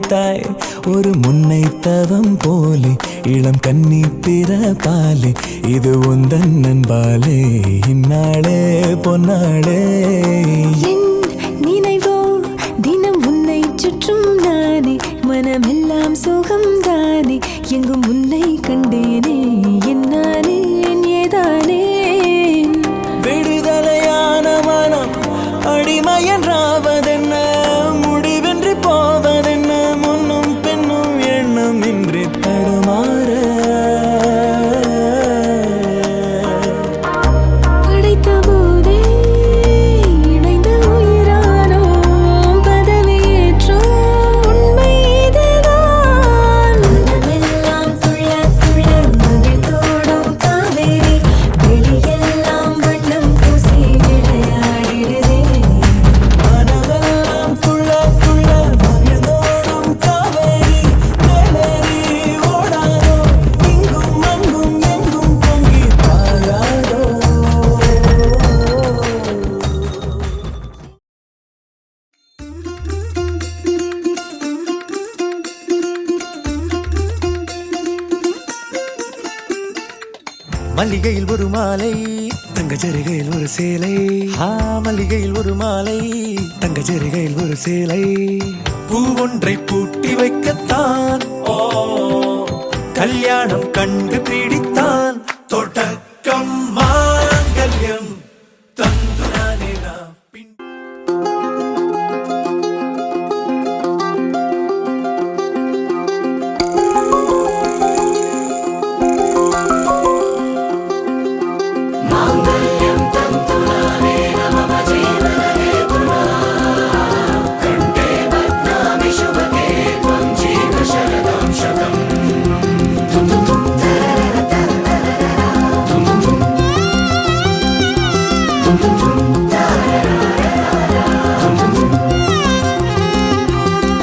படைத்தாய் ஒரு முன்னை தவம் போலே இளம் கன்னி பிறப்பாலே இது உந்தன் நண்பாலே இந்நாளே பொன்னாளே என் நினைவோ தினம் உன்னை சுற்றும் நானே மனமெல்லாம் சுகம் தானே எங்கும் உன்னை கண்டேனே என்னானே ஏதானே விடுதலையான மனம் அடிமையன்றாவதென்ன முடிவென்று போவதென்ன முன்னும் பின்னும் எண்ணம் இன்றி தடுமாற படைத்த போதே இணைந்த உயிரானோம் பதவியேற்றோம் உண்மை இதுதான் மனமெல்லாம் துள்ள துள்ள மகிழ்ந்தோடும் காவேரி வெளியெல்லாம் வண்ணம் பூசி விளையாடிடுதே மனதெல்லாம் துள்ள துள்ள மகிழ்ந்தோடும் காவேரி மேலேறி ஓடாதோ இங்கும் அங்கும் எங்கும் பொங்கி பாயாதோ மல்லிகையில் ஒரு மாலை தங்கச்சரிகையில் ஒரு சேலை மல்லிகையில் ஒரு மாலை தங்கச்சரிகையில் ஒரு சேலை பூவொன்றை பூட்டி வைக்கத்தான் கல்யாணம் கண்டு பிடித்தான் தொடக்கம் மாங்கல்யம் தந்துரானே நாம் பின்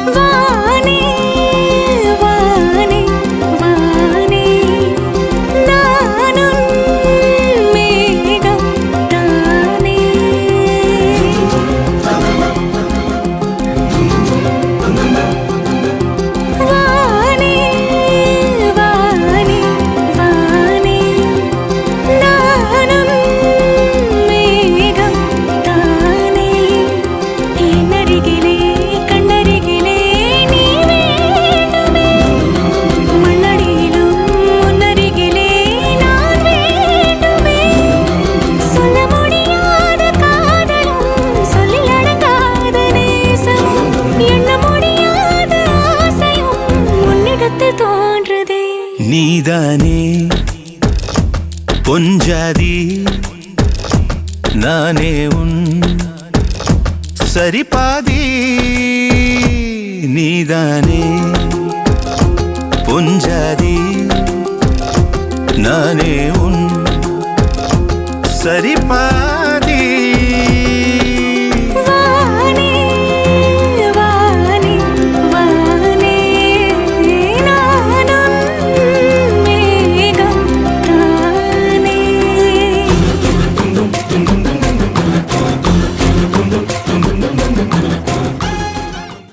வானே வானே வானே நானும் மேகம் தானே வானே வானே வானே நானும் மேகம் தானே என்னருகிலே கண்ணருகிலே நீ வேண்டுமே மண்ணடியிலும் முன்னருகிலே நான் வேண்டுமே சொல்ல முடியாத காதலும் சொல்லில் அடங்காத நேசமும் எண்ண முடியாத ஆசையும் உன்னிடத்தில் தோன்றுதே நீதானே பொஞ்சாதி நானே உன் சரிபாதி நீதானே பொஞ்சாதி நானே உன் சரிபாதி